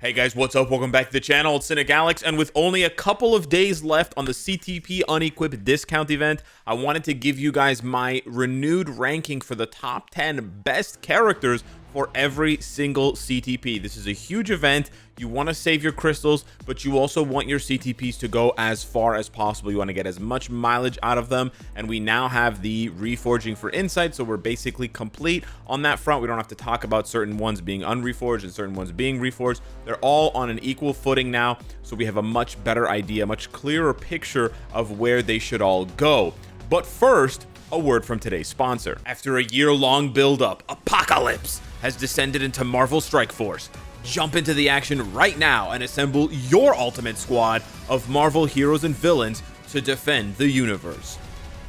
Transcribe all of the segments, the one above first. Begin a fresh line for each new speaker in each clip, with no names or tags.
Hey guys, what's up? Welcome back to the channel. It's Cynicalex, and with only a couple of days left on the CTP Unequipped discount event, I wanted to give you guys my renewed ranking for the top 10 best characters for every single CTP. This is a huge event. You want to save your crystals, but you also want your CTPs to go as far as possible. You want to get as much mileage out of them, and we now have the reforging for insight, so we're basically complete on that front. We don't have to talk about certain ones being unreforged and certain ones being reforged. They're all on an equal footing now, so we have a much better idea, much clearer picture of where they should all go. But first, a word from today's sponsor. After a year-long build-up, Apocalypse has descended into Marvel Strike Force. Jump into the action right now and assemble your ultimate squad of Marvel heroes and villains to defend the universe.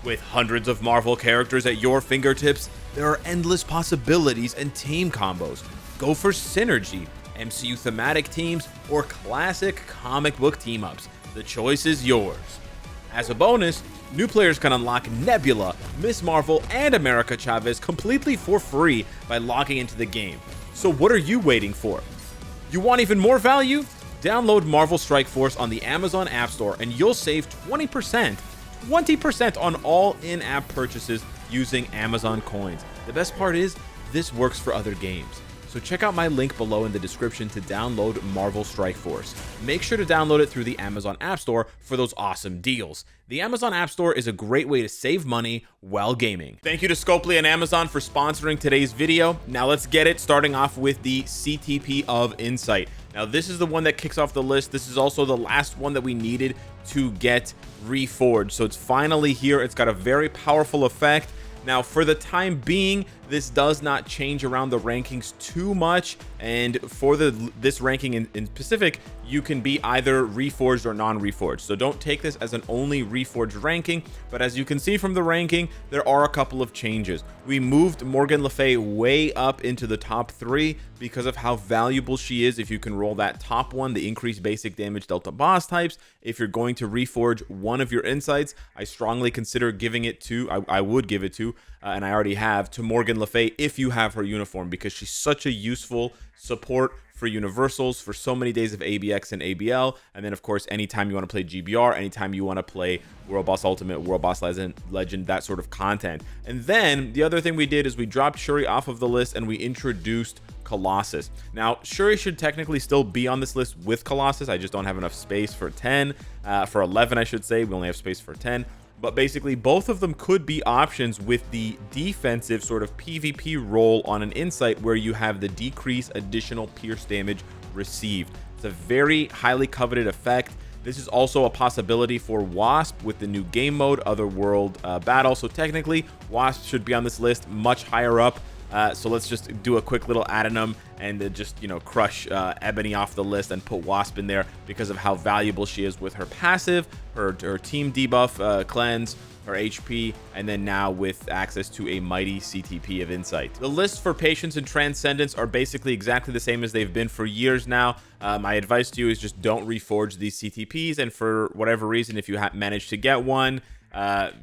With hundreds of Marvel characters at your fingertips, there are endless possibilities and team combos. Go for synergy, MCU thematic teams, or classic comic book team-ups. The choice is yours. As a bonus, new players can unlock Nebula, Miss Marvel, and America Chavez completely for free by logging into the game. So what are you waiting for? You want even more value? Download Marvel Strike Force on the Amazon App Store and you'll save 20% on all in-app purchases using Amazon coins. The best part is, this works for other games. So check out my link below in the description to download Marvel Strike Force. Make sure to download it through the Amazon App Store for those awesome deals. The Amazon App Store is a great way to save money while gaming. Thank you to Scopely and Amazon for sponsoring today's video. Now let's get it, starting off with the CTP of Insight. Now this is the one that kicks off the list. This is also the last one that we needed to get reforged. So it's finally here. It's got a very powerful effect. Now, for the time being, this does not change around the rankings too much, and for this ranking in specific, you can be either reforged or non-reforged. So don't take this as an only reforged ranking, but as you can see from the ranking, there are a couple of changes. We moved Morgan Le Fay way up into the top 3 because of how valuable she is. If you can roll that top one, the increased basic damage Delta boss types, if you're going to reforge one of your insights, I strongly consider giving it to, I would give it to, and I already have, to Morgan Le Fay if you have her uniform, because she's such a useful support for universals for so many days of ABX and ABL, and then of course anytime you want to play GBR, anytime you want to play World Boss Ultimate, World Boss Legend, that sort of content. And then the other thing we did is we dropped Shuri off of the list and we introduced Colossus. Now Shuri should technically still be on this list with Colossus. I just don't have enough space for 10, for 11 I should say. We only have space for 10. But basically, both of them could be options with the defensive sort of PvP role on an insight where you have the decrease additional pierce damage received. It's a very highly coveted effect. This is also a possibility for Wasp with the new game mode, Otherworld Battle. So technically, Wasp should be on this list much higher up. So let's just do a quick little addendum and just, you know, crush Ebony off the list and put Wasp in there because of how valuable she is with her passive, her team debuff, cleanse, her HP, and then now with access to a mighty CTP of Insight. The lists for Patience and Transcendence are basically exactly the same as they've been for years now. My advice to you is just don't reforge these CTPs, and for whatever reason, if you manage to get one,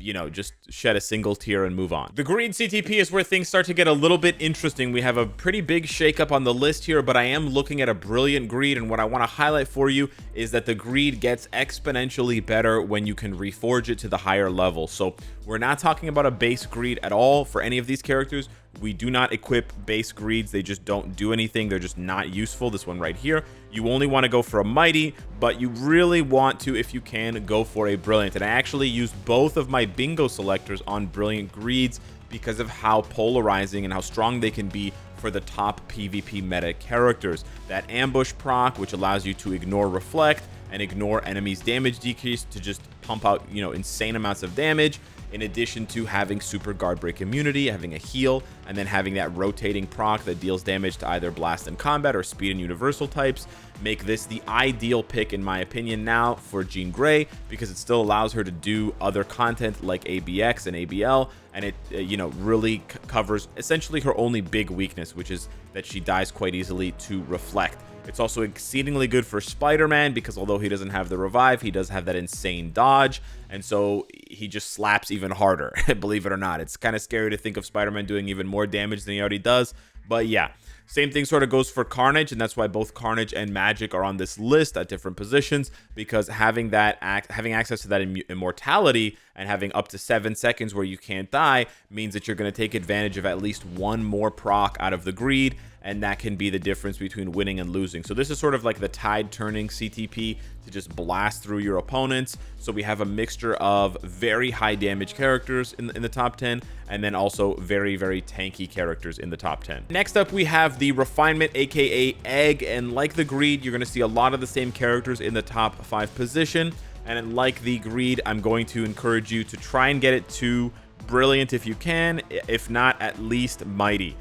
you know, just shed a single tear and move on. The Greed CTP is where things start to get a little bit interesting. We have a pretty big shakeup on the list here, but I am looking at a brilliant Greed, and what I want to highlight for you is that the Greed gets exponentially better when you can reforge it to the higher level. So we're not talking about a base Greed at all for any of these characters. We do not equip base Greeds. They just don't do anything. They're just not useful. This one right here, you only want to go for a mighty, but you really want to, if you can, go for a brilliant. And I actually used both of my bingo selectors on brilliant Greeds because of how polarizing and how strong they can be for the top PvP meta characters. That ambush proc, which allows you to ignore reflect and ignore enemies' damage decrease to just pump out, you know, insane amounts of damage, in addition to having super guard break immunity, having a heal, and then having that rotating proc that deals damage to either blast in combat or speed and universal types, make this the ideal pick in my opinion now for Jean Grey, because it still allows her to do other content like ABX and ABL, and it you know, really covers essentially her only big weakness, which is that she dies quite easily to reflect. It's also exceedingly good for Spider-Man because although he doesn't have the revive, he does have that insane dodge, and so he just slaps even harder, believe it or not. It's kind of scary to think of Spider-Man doing even more damage than he already does, but yeah. Same thing sort of goes for Carnage, and that's why both Carnage and Magic are on this list at different positions, because having access to that immortality and having up to 7 seconds where you can't die means that you're going to take advantage of at least one more proc out of the greed, and that can be the difference between winning and losing. So this is sort of like the tide turning CTP to just blast through your opponents. So we have a mixture of very high damage characters in the top 10, and then also very, very tanky characters in the top 10. Next up, we have the Refinement, aka Egg, and like the Greed, you're going to see a lot of the same characters in the top 5 position. And like the Greed, I'm going to encourage you to try and get it to Brilliant if you can, if not, at least Mighty.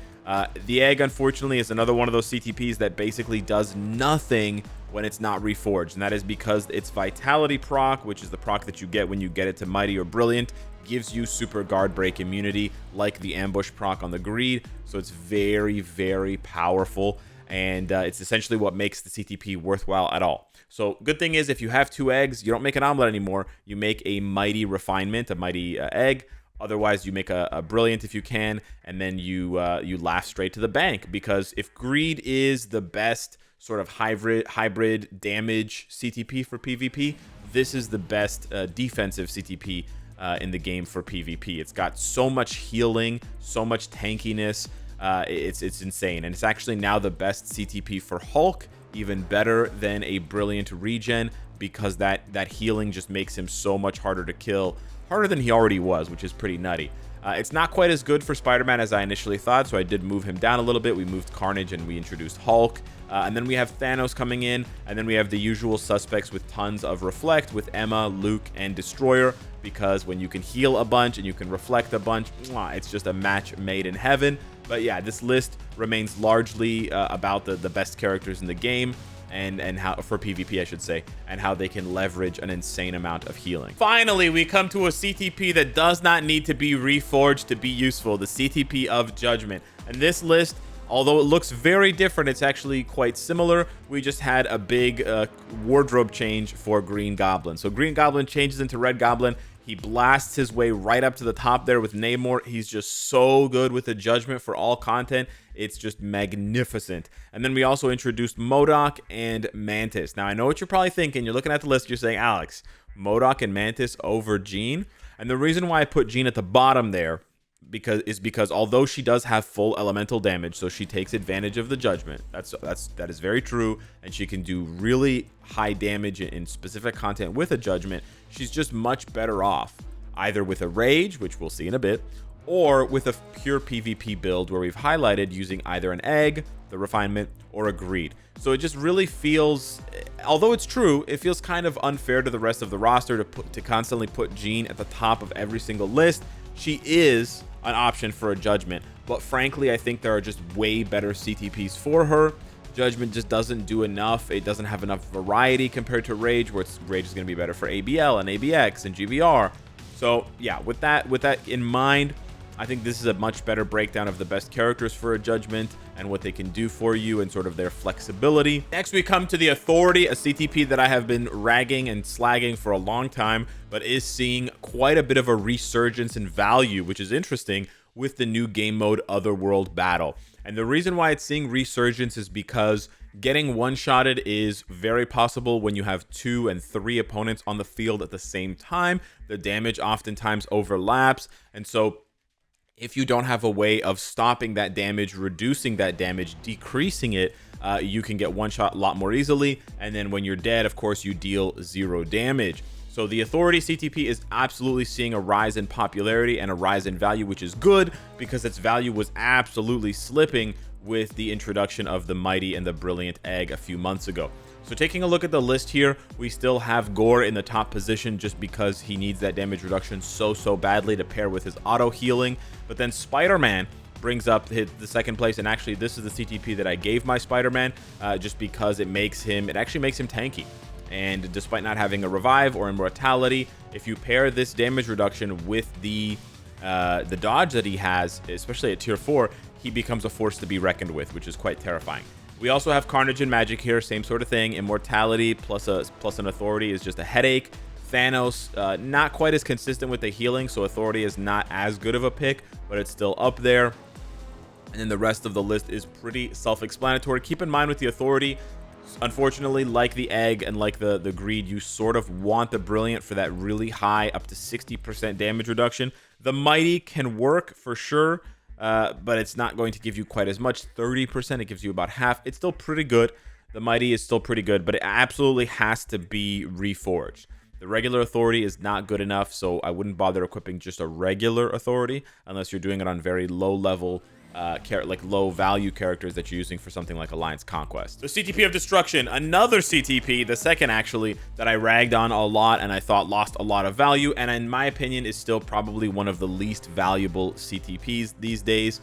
The Egg, unfortunately, is another one of those CTPs that basically does nothing when it's not reforged, and that is because its Vitality proc, which is the proc that you get when you get it to Mighty or Brilliant, gives you super guard break immunity like the Ambush proc on the Greed. So it's very, very powerful, and it's essentially what makes the CTP worthwhile at all. So good thing is, if you have 2 eggs, you don't make an omelet anymore. You make a Mighty Refinement, a Mighty Egg. Otherwise, you make a Brilliant if you can, and then you laugh straight to the bank. Because if Greed is the best sort of hybrid damage CTP for PvP, this is the best defensive CTP in the game for PvP. It's got so much healing, so much tankiness. It's insane, and it's actually now the best CTP for Hulk, even better than a Brilliant Regen, because that healing just makes him so much harder to kill. Harder than he already was, which is pretty nutty. It's not quite as good for Spider-Man as I initially thought, so I did move him down a little bit. We moved Carnage and we introduced Hulk. And then we have Thanos coming in, and then we have the usual suspects with tons of Reflect with Emma, Luke, and Destroyer, because when you can heal a bunch and you can reflect a bunch, it's just a match made in heaven. But yeah, this list remains largely about the best characters in the game, and how, for PvP I should say, and how they can leverage an insane amount of healing. Finally, we come to a CTP that does not need to be reforged to be useful, the CTP of Judgment. And this list, although it looks very different, it's actually quite similar. We just had a big wardrobe change for Green Goblin. So Green Goblin changes into Red Goblin. He blasts his way right up to the top there with Namor. He's just so good with the Judgment for all content. It's just magnificent. And then we also introduced MODOK and Mantis. Now, I know what you're probably thinking. You're looking at the list. You're saying, Alex, MODOK and Mantis over Jean. And the reason why I put Jean at the bottom there is because although she does have full elemental damage, so she takes advantage of the Judgment. That is very true, and she can do really high damage in specific content with a Judgment. She's just much better off either with a Rage, which we'll see in a bit, or with a pure PvP build where we've highlighted using either an Egg, the Refinement, or a Greed. So it just really feels, although it's true, it feels kind of unfair to the rest of the roster to constantly put Jean at the top of every single list. She is an option for a Judgment, but frankly, I think there are just way better CTPs for her. Judgment just doesn't do enough. It doesn't have enough variety compared to Rage, where Rage is going to be better for ABL and ABX and GVR. So yeah, with that in mind, I think this is a much better breakdown of the best characters for a Judgment and what they can do for you and sort of their flexibility. Next, we come to the Authority, a CTP that I have been ragging and slagging for a long time, but is seeing quite a bit of a resurgence in value, which is interesting with the new game mode Otherworld Battle. And the reason why it's seeing resurgence is because getting one-shotted is very possible when you have 2 and 3 opponents on the field at the same time. The damage oftentimes overlaps, and so if you don't have a way of stopping that damage, reducing that damage, decreasing it, you can get one shot a lot more easily. And then when you're dead, of course, you deal 0 damage. So the Authority CTP is absolutely seeing a rise in popularity and a rise in value, which is good because its value was absolutely slipping with the introduction of the Mighty and the Brilliant Egg a few months ago. So taking a look at the list here, we still have Gore in the top position just because he needs that damage reduction so badly to pair with his auto healing. But then Spider-Man brings up the second place, and actually this is the CTP that I gave my Spider-Man just because it actually makes him tanky. And despite not having a revive or immortality, if you pair this damage reduction with the dodge that he has, especially at tier 4, he becomes a force to be reckoned with, which is quite terrifying. We also have Carnage and Magic here, same sort of thing. Immortality plus an Authority is just a headache. Thanos, not quite as consistent with the healing, so Authority is not as good of a pick, but it's still up there. And then the rest of the list is pretty self-explanatory. Keep in mind with the authority, unfortunately, like the egg and like the greed, you sort of want the brilliant for that really high, up to 60% damage reduction. The mighty can work for sure, but it's not going to give you quite as much. 30%, it gives you about half. It's still pretty good. The mighty is still pretty good, but it absolutely has to be reforged. The regular authority is not good enough, so I wouldn't bother equipping just a regular authority unless you're doing it on very low level, like low value characters that you're using for something like Alliance Conquest. The CTP of Destruction, another CTP, the second actually, that I ragged on a lot and I thought lost a lot of value, and in my opinion is still probably one of the least valuable CTPs these days,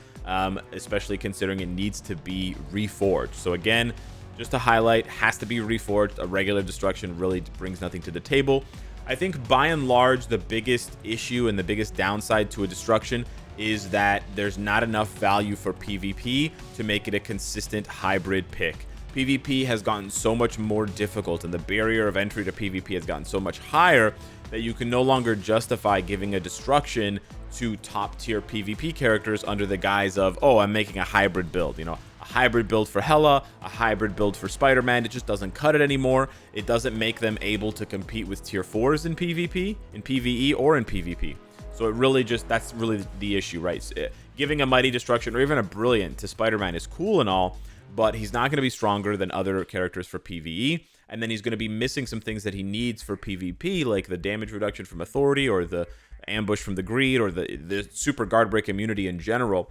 especially considering it needs to be reforged. So again, just to highlight, has to be reforged. A regular destruction really brings nothing to the table. I think by and large, the biggest issue and the biggest downside to a destruction is that there's not enough value for PvP to make it a consistent hybrid pick. PvP has gotten so much more difficult and the barrier of entry to PvP has gotten so much higher that you can no longer justify giving a destruction to top tier PvP characters under the guise of, oh, I'm making a hybrid build, you know, a hybrid build for Hela, a hybrid build for Spider-Man. It just doesn't cut it anymore. It doesn't make them able to compete with tier 4s in PvP, in PvE, or in PvP. So it really just, that's really the issue, right? Giving a mighty destruction or even a brilliant to Spider-Man is cool and all, but he's not going to be stronger than other characters for PvE, and then he's going to be missing some things that he needs for PvP, like the damage reduction from authority or the ambush from the greed or the super guard break immunity in general,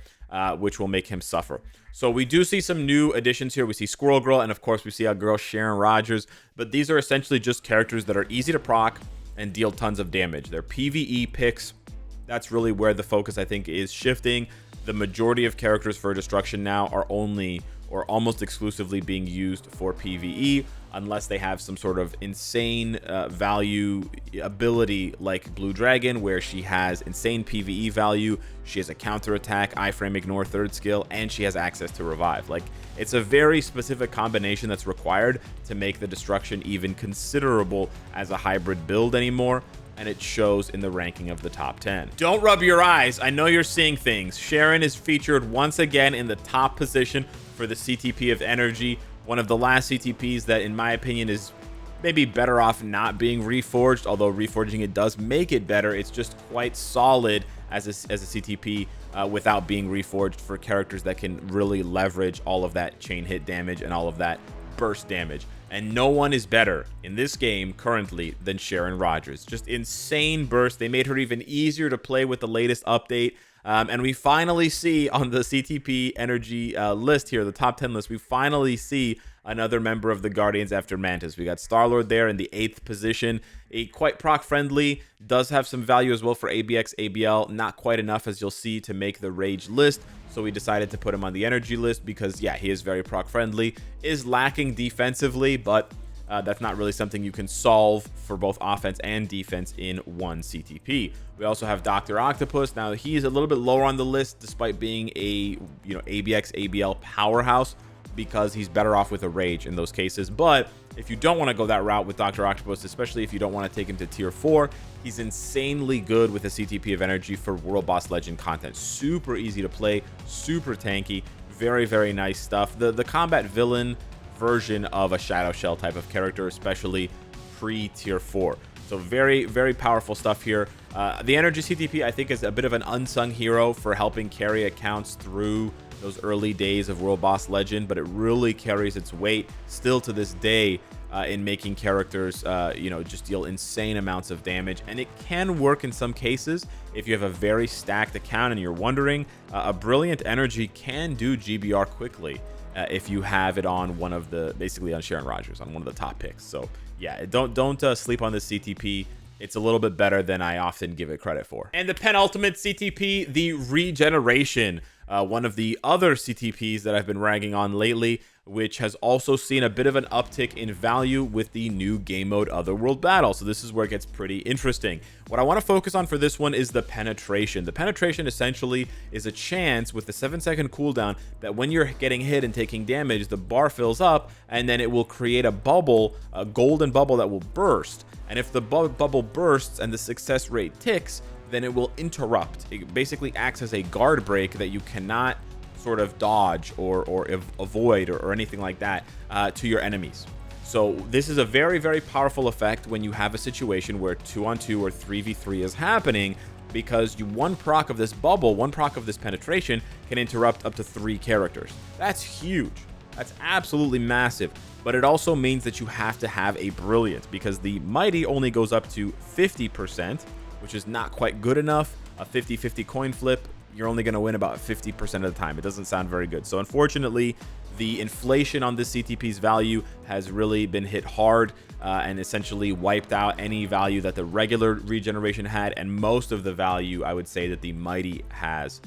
which will make him suffer. So we do see some new additions here. We see Squirrel Girl, and of course we see our girl Sharon Rogers, but these are essentially just characters that are easy to proc and deal tons of damage. They're PvE picks. That's really where the focus, I think, is shifting. The majority of characters for destruction now are only or almost exclusively being used for PvE, unless they have some sort of insane value ability like Blue Dragon, where she has insane PvE value, she has a counterattack, iframe, ignore, third skill, and she has access to revive. Like, it's a very specific combination that's required to make the destruction even considerable as a hybrid build anymore, and it shows in the ranking of the top 10. Don't rub your eyes, I know you're seeing things. Sharon is featured once again in the top position for the CTP of Energy, one of the last CTPs that in my opinion is maybe better off not being reforged, although reforging it does make it better. It's just quite solid as a CTP without being reforged for characters that can really leverage all of that chain hit damage and all of that burst damage. And no one is better in this game currently than Sharon Rogers. Just insane burst. They made her even easier to play with the latest update. And we finally see on the CTP Energy list here, the top 10 list, we finally see another member of the Guardians after Mantis. We got Star-Lord there in the 8th position. Quite proc friendly, does have some value as well for ABX, ABL. Not quite enough, as you'll see, to make the Rage list. So we decided to put him on the Energy list because, yeah, he is very proc friendly. Is lacking defensively, but that's not really something you can solve for both offense and defense in one CTP. We also have Dr. Octopus. Now, he's a little bit lower on the list despite being a, you know, ABX, ABL powerhouse, because he's better off with a Rage in those cases. But if you don't want to go that route with Dr. Octopus, especially if you don't want to take him to tier 4, he's insanely good with a CTP of Energy for World Boss Legend content. Super easy to play, super tanky, very, very nice stuff. The combat villain version of a Shadow Shell type of character, especially pre-tier 4. So very, very powerful stuff here. The Energy CTP, I think, is a bit of an unsung hero for helping carry accounts through those early days of World Boss Legend, but it really carries its weight still to this day in making characters, you know, just deal insane amounts of damage. And it can work in some cases if you have a very stacked account and you're wondering, a Brilliant Energy can do GBR quickly if you have it on one of the, basically on Sharon Rogers, on one of the top picks. So yeah, don't sleep on this CTP. It's a little bit better than I often give it credit for. And the penultimate CTP, the Regeneration, one of the other CTPs that I've been ragging on lately, which has also seen a bit of an uptick in value with the new game mode Otherworld Battle. So this is where it gets pretty interesting. What I want to focus on for this one is the penetration. The penetration essentially is a chance with the 7-second cooldown that when you're getting hit and taking damage, the bar fills up and then it will create a bubble, a golden bubble that will burst. And if the bubble bursts and the success rate ticks, then it will interrupt. It basically acts as a guard break that you cannot sort of dodge or avoid or anything like that to your enemies. So this is a very, very powerful effect when you have a situation where 2-on-2 or 3v3 is happening, because one proc of this bubble, one proc of this penetration can interrupt up to 3 characters. That's huge. That's absolutely massive. But it also means that you have to have a brilliant, because the mighty only goes up to 50%, which is not quite good enough. A 50-50 coin flip, you're only going to win about 50% of the time. It doesn't sound very good. So unfortunately, the inflation on this CTP's value has really been hit hard and essentially wiped out any value that the regular regeneration had, and most of the value I would say that the mighty has.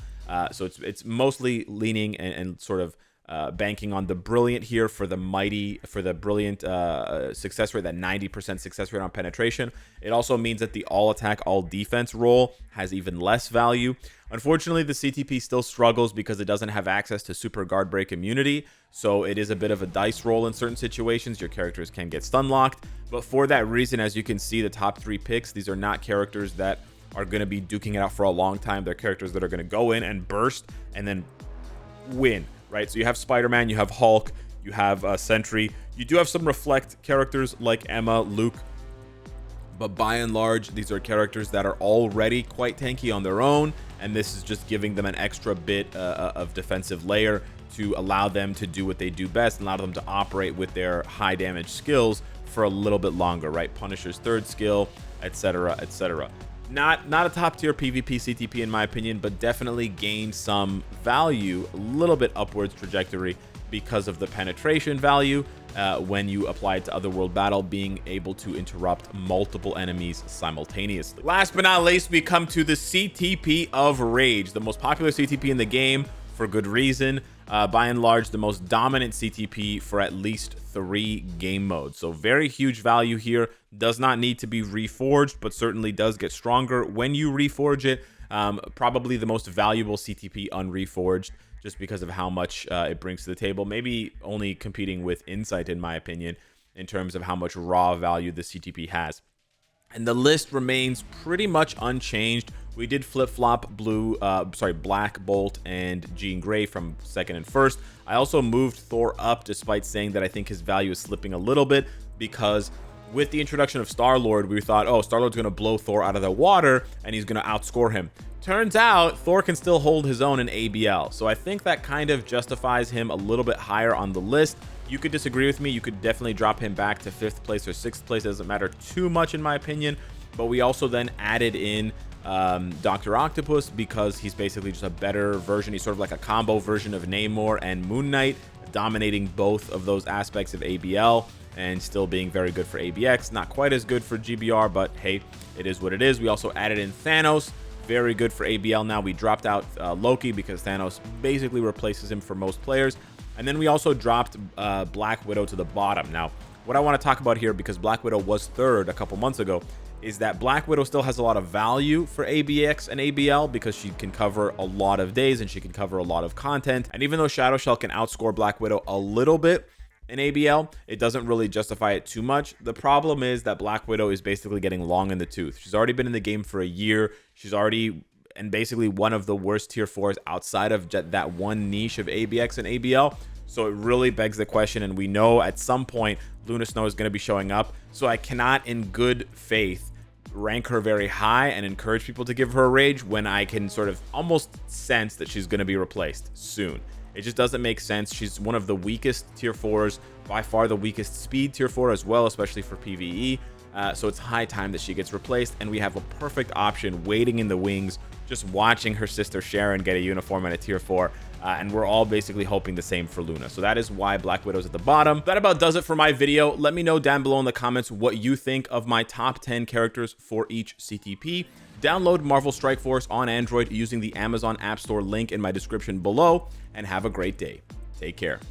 So it's mostly leaning and sort of banking on the brilliant here for the mighty, for the brilliant success rate, that 90% success rate on penetration. It also means that the all attack, all defense role has even less value. Unfortunately, the CTP still struggles because it doesn't have access to super guard break immunity, so it is a bit of a dice roll in certain situations. Your characters can get stun locked, but for that reason, as you can see, the top 3 picks, these are not characters that are going to be duking it out for a long time. They're characters that are going to go in and burst and then win. Right, so you have Spider-Man, you have Hulk, you have Sentry. You do have some reflect characters like Emma, Luke, but by and large, these are characters that are already quite tanky on their own, and this is just giving them an extra bit of defensive layer to allow them to do what they do best and allow them to operate with their high damage skills for a little bit longer, right? Punisher's 3rd skill, etc., etc. Not a top tier PvP CTP in my opinion, but definitely gained some value, a little bit upwards trajectory because of the penetration value when you apply it to Otherworld Battle, being able to interrupt multiple enemies simultaneously. Last but not least, we come to the CTP of Rage, the most popular CTP in the game for good reason. By and large, the most dominant CTP for at least 3 game modes. So very huge value here. Does not need to be reforged, but certainly does get stronger when you reforge it. Probably the most valuable CTP unreforged, just because of how much it brings to the table. Maybe only competing with Insight, in my opinion, in terms of how much raw value the CTP has. And the list remains pretty much unchanged. We did flip-flop Black Bolt and Jean Grey from 2nd and 1st. I also moved Thor up, despite saying that I think his value is slipping a little bit, because with the introduction of Star-Lord, we thought, oh, Star-Lord's going to blow Thor out of the water, and he's going to outscore him. Turns out, Thor can still hold his own in ABL, so I think that kind of justifies him a little bit higher on the list. You could disagree with me. You could definitely drop him back to 5th place or 6th place. It doesn't matter too much in my opinion, but we also then added in Dr. Octopus, because he's basically just a better version. He's sort of like a combo version of Namor and Moon Knight, dominating both of those aspects of ABL and still being very good for ABX. Not quite as good for GBR, but hey, it is what it is. We also added in Thanos, very good for ABL. Now we dropped out Loki because Thanos basically replaces him for most players. And then we also dropped Black Widow to the bottom. Now, what I want to talk about here, because Black Widow was 3rd a couple months ago, is that Black Widow still has a lot of value for ABX and ABL because she can cover a lot of days and she can cover a lot of content. And even though Shadow Shell can outscore Black Widow a little bit in ABL, it doesn't really justify it too much. The problem is that Black Widow is basically getting long in the tooth. She's already been in the game for a year. She's already, and basically one of the worst tier 4s outside of that one niche of ABX and ABL. So it really begs the question, and we know at some point Luna Snow is going to be showing up. So I cannot in good faith rank her very high and encourage people to give her a rage when I can sort of almost sense that she's going to be replaced soon. It just doesn't make sense. She's one of the weakest tier 4s, by far the weakest speed tier 4 as well, especially for PvE. So it's high time that she gets replaced, and we have a perfect option waiting in the wings, just watching her sister Sharon get a uniform at a tier 4. And we're all basically hoping the same for Luna. So that is why Black Widow's at the bottom. That about does it for my video. Let me know down below in the comments what you think of my top 10 characters for each CTP. Download Marvel Strike Force on Android using the Amazon App Store link in my description below, and have a great day. Take care.